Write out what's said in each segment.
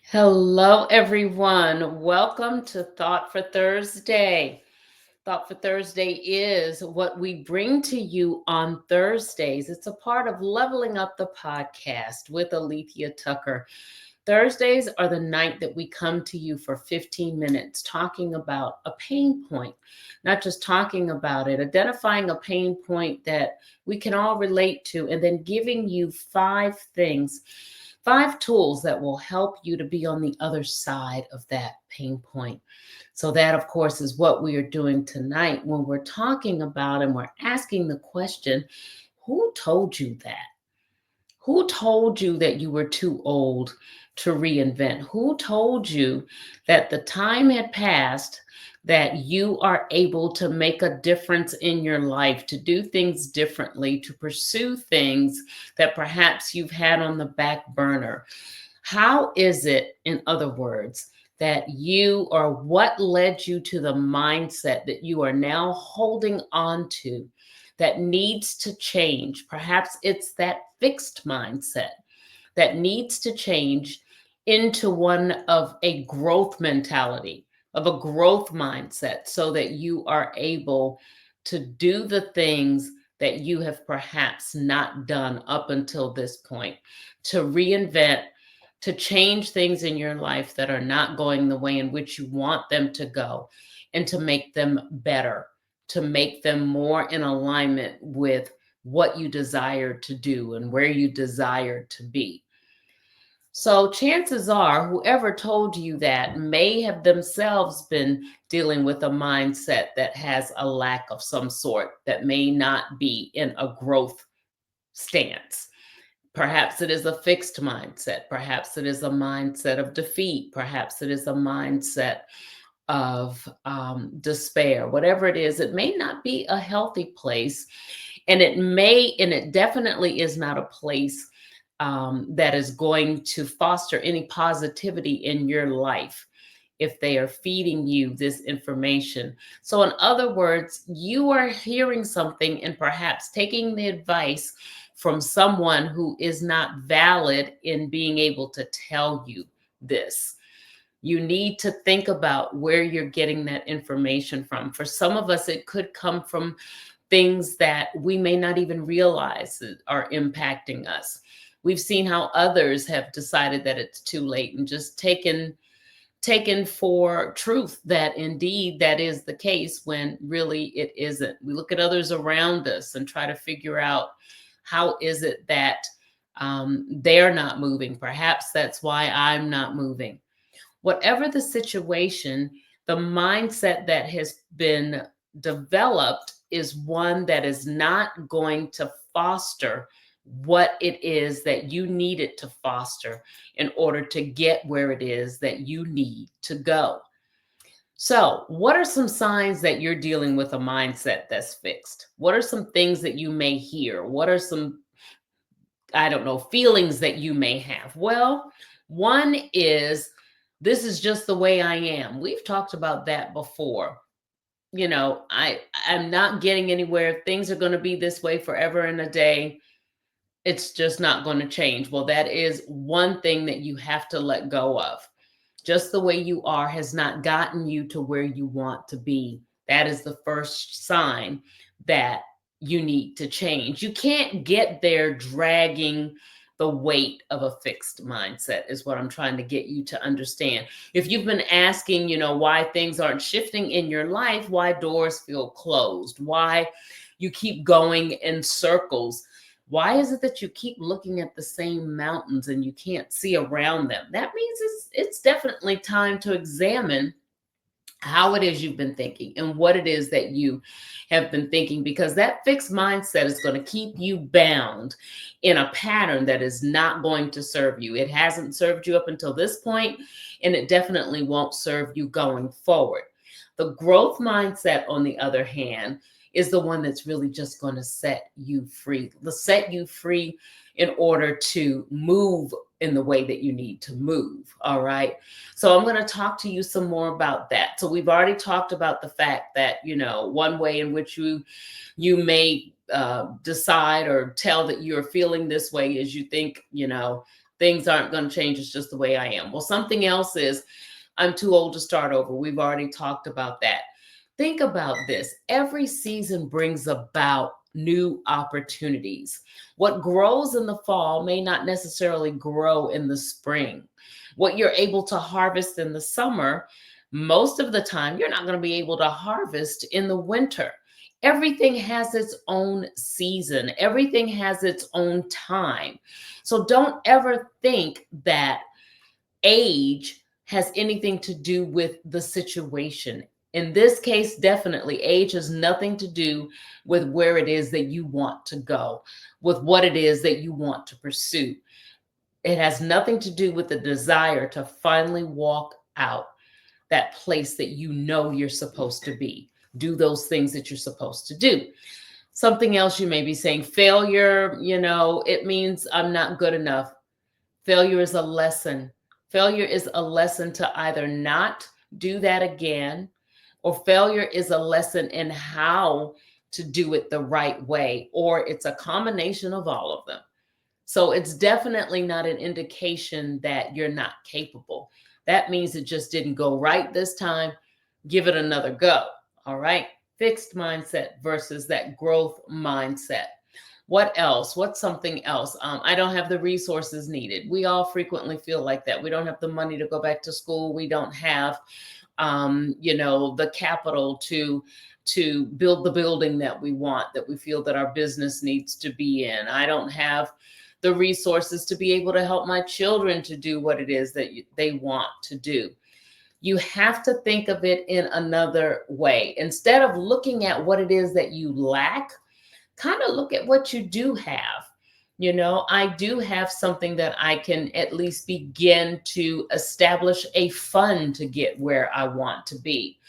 Hello, everyone. Welcome to Thought for Thursday. Thought for Thursday is what we bring to you on Thursdays. It's a part of Leveling Up the Podcast with Alethea Tucker. Thursdays are the night that we come to you for 15 minutes talking about a pain point, not just talking about it, identifying a pain point that we can all relate to, and then giving you five tools that will help you to be on the other side of that pain point. So, that, of course, is what we are doing tonight when we're talking about and we're asking the question, who told you that? Who told you that you were too old to reinvent? Who told you that the time had passed, that you are able to make a difference in your life, to do things differently, to pursue things that perhaps you've had on the back burner? How is it, in other words, that you, or what led you to the mindset that you are now holding on to that needs to change? Perhaps it's that fixed mindset that needs to change into one of a growth mentality, of a growth mindset, so that you are able to do the things that you have perhaps not done up until this point, to reinvent, to change things in your life that are not going the way in which you want them to go, and to make them better, to make them more in alignment with what you desire to do and where you desire to be. So, chances are, whoever told you that may have themselves been dealing with a mindset that has a lack of some sort, that may not be in a growth stance. Perhaps it is a fixed mindset. Perhaps it is a mindset of defeat. Perhaps it is a mindset of despair. Whatever it is, it may not be a healthy place. And it definitely is not a place that is going to foster any positivity in your life if they are feeding you this information. So, in other words, you are hearing something and perhaps taking the advice from someone who is not valid in being able to tell you this. You need to think about where you're getting that information from. For some of us, it could come from things that we may not even realize that are impacting us. We've seen how others have decided that it's too late and just taken for truth that indeed that is the case, when really it isn't. We look at others around us and try to figure out, how is it that they're not moving? Perhaps that's why I'm not moving. Whatever the situation, the mindset that has been developed is one that is not going to foster what it is that you need it to foster in order to get where it is that you need to go. So, what are some signs that you're dealing with a mindset that's fixed? What are some things that you may hear? What are some, I don't know, feelings that you may have? Well, one is, this is just the way I am. We've talked about that before. I'm not getting anywhere. Things are going to be this way forever and a day. It's just not going to change. Well, that is one thing that you have to let go of. Just the way you are has not gotten you to where you want to be. That is the first sign that you need to change. You can't get there dragging the weight of a fixed mindset, is what I'm trying to get you to understand. If you've been asking, why things aren't shifting in your life, why doors feel closed, why you keep going in circles, why is it that you keep looking at the same mountains and you can't see around them? That means it's definitely time to examine how it is you've been thinking and what it is that you have been thinking, because that fixed mindset is going to keep you bound in a pattern that is not going to serve you. It hasn't served you up until this point, and it definitely won't serve you going forward. The growth mindset, on the other hand, is the one that's really just going to set you free. Set you free in order to move in the way that you need to move. All right. So I'm going to talk to you some more about that. So we've already talked about the fact that, one way in which you may decide or tell that you're feeling this way is you think, Things aren't going to change. It's just the way I am. Well, something else is I'm too old to start over. We've already talked about that. Think about this. Every season brings about new opportunities. What grows in the fall may not necessarily grow in the spring. What you're able to harvest in the summer, most of the time, you're not going to be able to harvest in the winter. Everything has its own season, everything has its own time. So don't ever think that age has anything to do with the situation. In this case, definitely, age has nothing to do with where it is that you want to go, with what it is that you want to pursue. It has nothing to do with the desire to finally walk out that place that you know you're supposed to be. Do those things that you're supposed to do. Something else you may be saying, failure, it means I'm not good enough. Failure is a lesson. Failure is a lesson to either not do that again, or failure is a lesson in how to do it the right way, or it's a combination of all of them. So it's definitely not an indication that you're not capable. That means it just didn't go right this time. Give it another go. All right. Fixed mindset versus that growth mindset. What else? What's something else? I don't have the resources needed. We all frequently feel like that. We don't have the money to go back to school. We don't have, the capital to build the building that we want, that we feel that our business needs to be in. I don't have the resources to be able to help my children to do what it is that they want to do. You have to think of it in another way. Instead of looking at what it is that you lack, kind of look at what you do have. I do have something that I can at least begin to establish a fund to get where I want to be.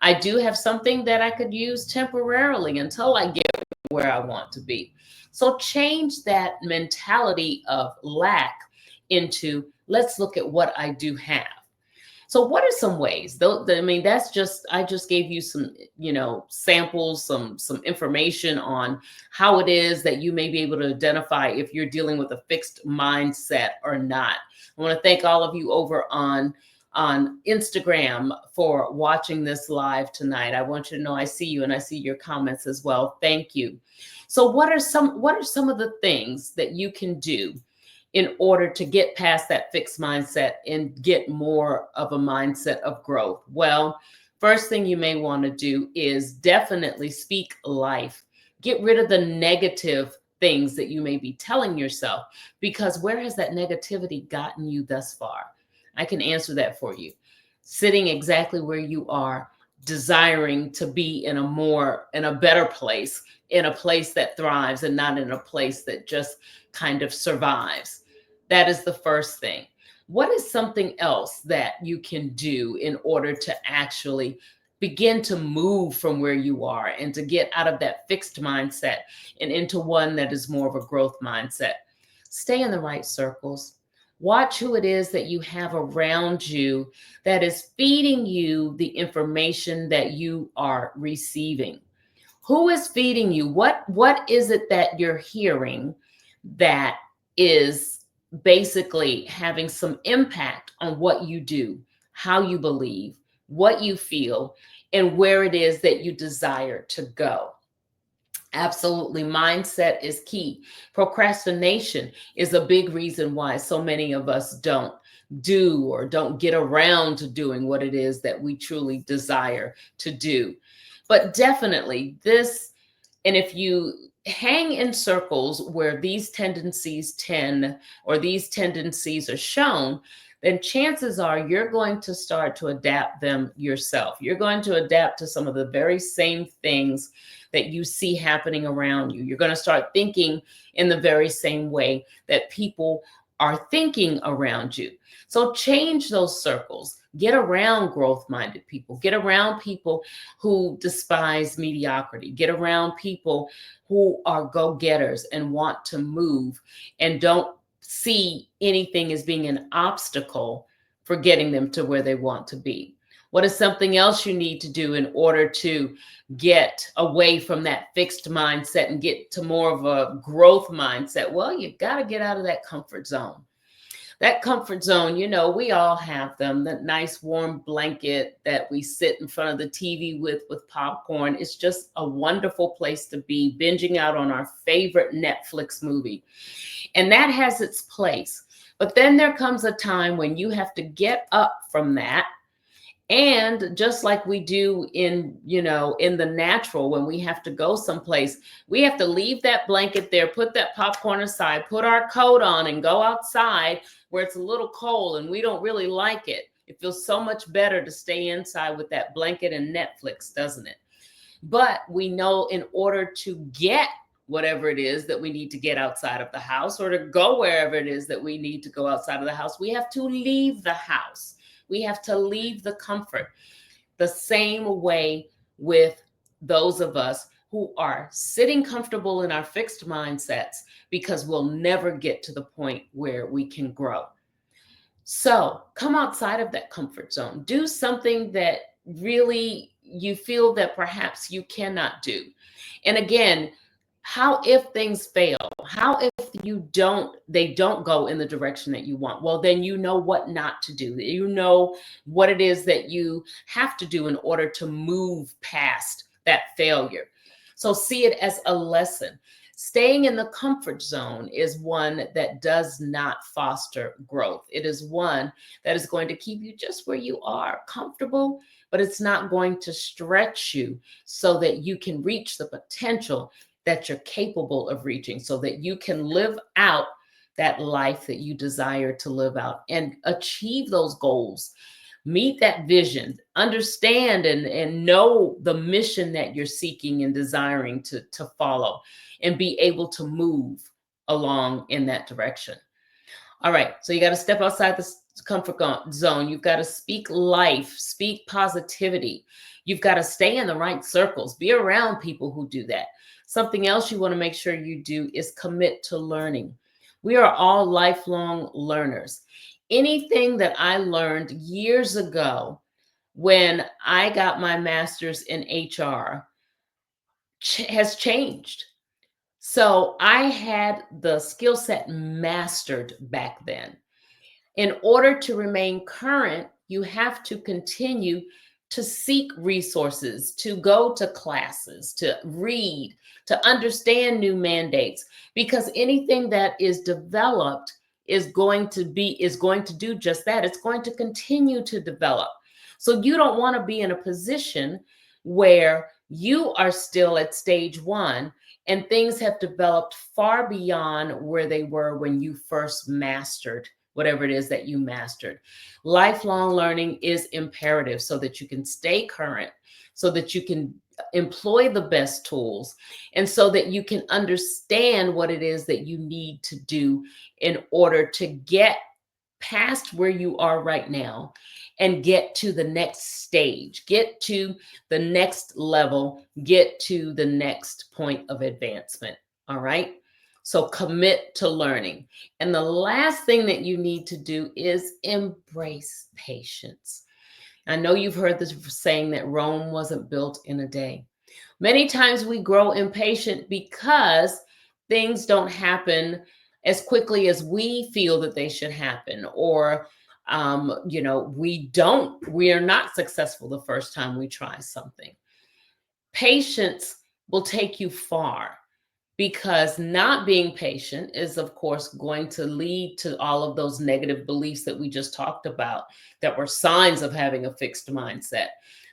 I do have something that I could use temporarily until I get where I want to be. So change that mentality of lack into, let's look at what I do have. So what are some ways? Though, I mean, I just gave you some, samples, some information on how it is that you may be able to identify if you're dealing with a fixed mindset or not. I want to thank all of you over on Instagram for watching this live tonight. I want you to know I see you and I see your comments as well. Thank you. So what are some of the things that you can do in order to get past that fixed mindset and get more of a mindset of growth? Well, first thing you may want to do is definitely speak life. Get rid of the negative things that you may be telling yourself, because where has that negativity gotten you thus far? I can answer that for you. Sitting exactly where you are, desiring to be in a better place, in a place that thrives and not in a place that just kind of survives. That is the first thing. What is something else that you can do in order to actually begin to move from where you are and to get out of that fixed mindset and into one that is more of a growth mindset? Stay in the right circles. Watch who it is that you have around you that is feeding you the information that you are receiving. Who is feeding you? What is it that you're hearing that is basically having some impact on what you do, how you believe, what you feel, and where it is that you desire to go? Absolutely. Mindset is key. Procrastination is a big reason why so many of us don't do or don't get around to doing what it is that we truly desire to do. But definitely this, and if you hang in circles where these tendencies are shown, then chances are you're going to start to adapt them yourself. You're going to adapt to some of the very same things that you see happening around you. You're going to start thinking in the very same way that people are thinking around you. So change those circles. Get around growth-minded people. Get around people who despise mediocrity. Get around people who are go-getters and want to move and don't see anything as being an obstacle for getting them to where they want to be. What is something else you need to do in order to get away from that fixed mindset and get to more of a growth mindset? Well, you've got to get out of that comfort zone. That comfort zone, we all have them. That nice warm blanket that we sit in front of the TV with popcorn. It's just a wonderful place to be, binging out on our favorite Netflix movie. And that has its place. But then there comes a time when you have to get up from that. And just like we do in the natural, when we have to go someplace, we have to leave that blanket there, put that popcorn aside, put our coat on, and go outside where it's a little cold and we don't really like it. It feels so much better to stay inside with that blanket and Netflix, doesn't it? But we know in order to get whatever it is that we need to get outside of the house, or to go wherever it is that we need to go outside of the house, we have to leave the house. We have to leave the comfort. The same way with those of us who are sitting comfortable in our fixed mindsets, because we'll never get to the point where we can grow. So come outside of that comfort zone. Do something that really you feel that perhaps you cannot do. And again, how if things fail? How if they don't go in the direction that you want? Well, then you know what not to do. You know what it is that you have to do in order to move past that failure. So see it as a lesson. Staying in the comfort zone is one that does not foster growth. It is one that is going to keep you just where you are, comfortable, but it's not going to stretch you so that you can reach the potential that you're capable of reaching, so that you can live out that life that you desire to live out and achieve those goals, meet that vision, understand and know the mission that you're seeking and desiring to follow, and be able to move along in that direction. All right, so you got to step outside the comfort zone. You've got to speak life, speak positivity. You've got to stay in the right circles, be around people who do that. Something else you want to make sure you do is commit to learning. We are all lifelong learners. Anything that I learned years ago when I got my master's in HR has changed. So I had the skill set mastered back then. In order to remain current, you have to continue to seek resources, to go to classes, to read, to understand new mandates, because anything that is developed is going to do just that. It's going to continue to develop. So you don't want to be in a position where you are still at stage one and things have developed far beyond where they were when you first mastered whatever it is that you mastered. Lifelong learning is imperative so that you can stay current, so that you can employ the best tools, and so that you can understand what it is that you need to do in order to get past where you are right now and get to the next stage, get to the next level, get to the next point of advancement. All right. So commit to learning. And the last thing that you need to do is embrace patience. I know you've heard this saying that Rome wasn't built in a day. Many times we grow impatient because things don't happen as quickly as we feel that they should happen, or we are not successful the first time we try something. Patience will take you far, because not being patient is, of course, going to lead to all of those negative beliefs that we just talked about, that were signs of having a fixed mindset.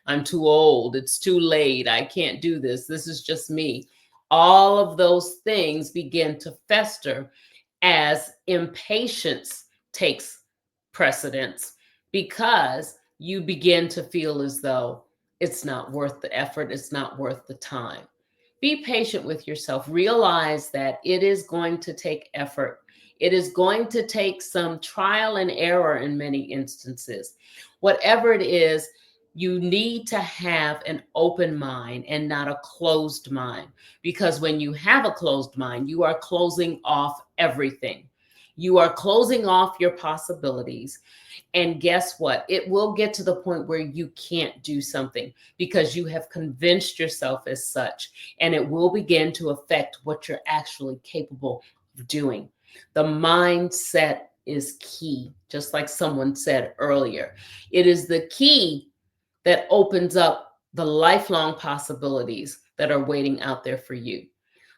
I'm too old. It's too late. I can't do this. This is just me. All of those things begin to fester as impatience takes precedence, because you begin to feel as though it's not worth the effort, it's not worth the time. Be patient with yourself. Realize that it is going to take effort. It is going to take some trial and error in many instances. Whatever it is, you need to have an open mind and not a closed mind. Because when you have a closed mind, you are closing off everything. You are closing off your possibilities. And guess what? It will get to the point where you can't do something because you have convinced yourself as such. And it will begin to affect what you're actually capable of doing. The mindset is key, just like someone said earlier. It is the key that opens up the lifelong possibilities that are waiting out there for you.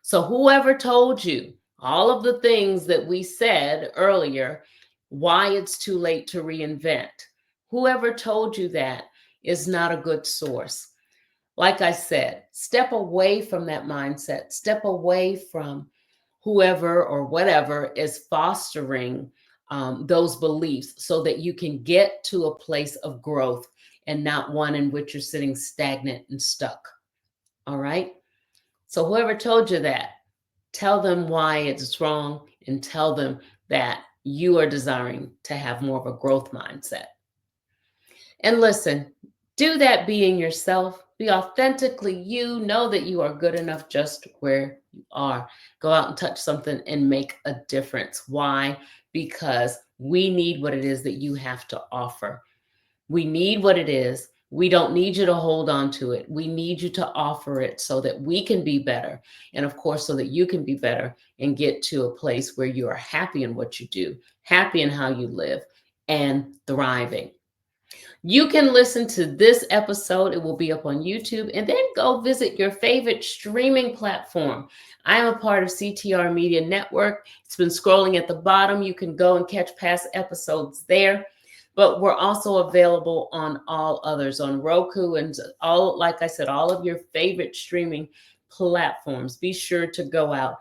So, whoever told you all of the things that we said earlier, why it's too late to reinvent, whoever told you that is not a good source. Like I said, step away from that mindset, step away from whoever or whatever is fostering those beliefs so that you can get to a place of growth and not one in which you're sitting stagnant and stuck. All right. So, whoever told you that, tell them why it's wrong and tell them that you are desiring to have more of a growth mindset. And listen, do that being yourself. Be authentically you. Know that you are good enough just where you are. Go out and touch something and make a difference. Why? Because we need what it is that you have to offer. We need what it is. We don't need you to hold on to it. We need you to offer it so that we can be better. And of course, so that you can be better and get to a place where you are happy in what you do, happy in how you live, and thriving. You can listen to this episode. It will be up on YouTube, and then go visit your favorite streaming platform. I am a part of CTR Media Network. It's been scrolling at the bottom. You can go and catch past episodes there. But we're also available on all others, on Roku and all, like I said, all of your favorite streaming platforms. Be sure to go out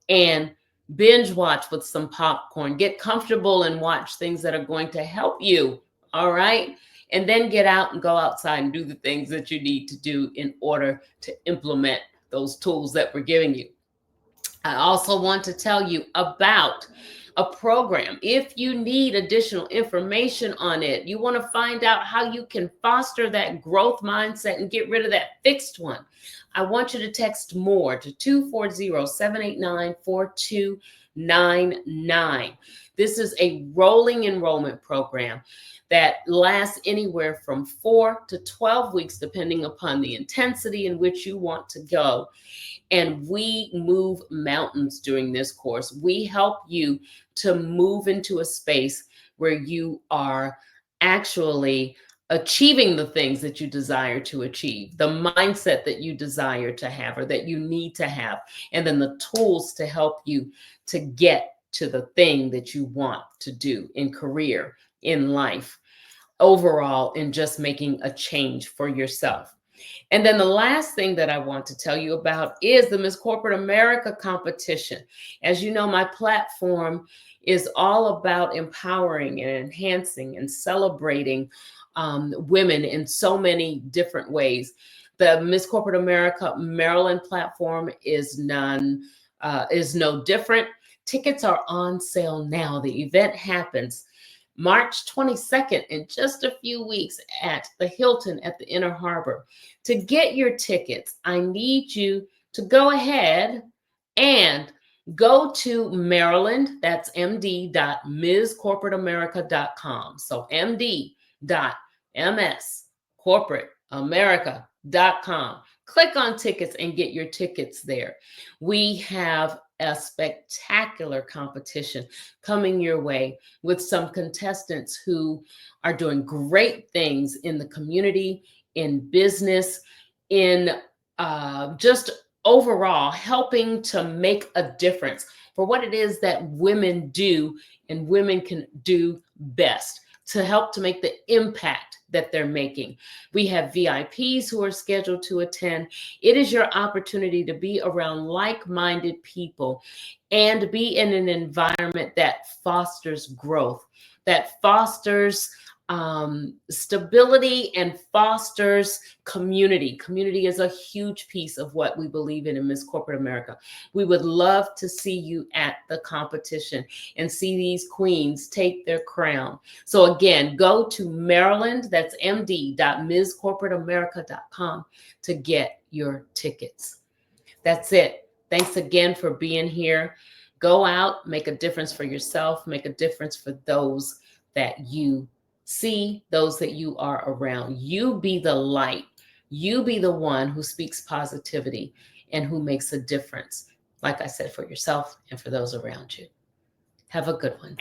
and binge watch with some popcorn. Get comfortable and watch things that are going to help you. All right. And then get out and go outside and do the things that you need to do in order to implement those tools that we're giving you. I also want to tell you about a program. If you need additional information on it, you want to find out how you can foster that growth mindset and get rid of that fixed one, I want you to text MORE to 240-789-4299. This is a rolling enrollment program that lasts anywhere from 4 to 12 weeks, depending upon the intensity in which you want to go. And we move mountains during this course. We help you to move into a space where you are actually achieving the things that you desire to achieve, the mindset that you desire to have or that you need to have, and then the tools to help you to get to the thing that you want to do in career, in life, overall, in just making a change for yourself. And then the last thing that I want to tell you about is the Miss Corporate America competition. As you know, my platform is all about empowering and enhancing and celebrating women in so many different ways. The Miss Corporate America Maryland platform is no different. Tickets are on sale now. The event happens March 22nd, in just a few weeks, at the Hilton at the Inner Harbor. To get your tickets, I need you to go ahead and go to Maryland, that's md.mscorporateamerica.com. So md.mscorporateamerica.com. Click on tickets and get your tickets there. We have a spectacular competition coming your way with some contestants who are doing great things in the community, in business, in just overall helping to make a difference for what it is that women do and women can do best to help to make the impact that they're making. We have VIPs who are scheduled to attend. It is your opportunity to be around like-minded people and be in an environment that fosters growth, that fosters stability and fosters community. Community is a huge piece of what we believe in Miss Corporate America. We would love to see you at the competition and see these queens take their crown. So again, go to Maryland, that's md.mscorporateamerica.com to get your tickets. That's it. Thanks again for being here. Go out, make a difference for yourself, make a difference for those that you see, those that you are around. You be the light. You be the one who speaks positivity and who makes a difference, like I said, for yourself and for those around you. Have a good one.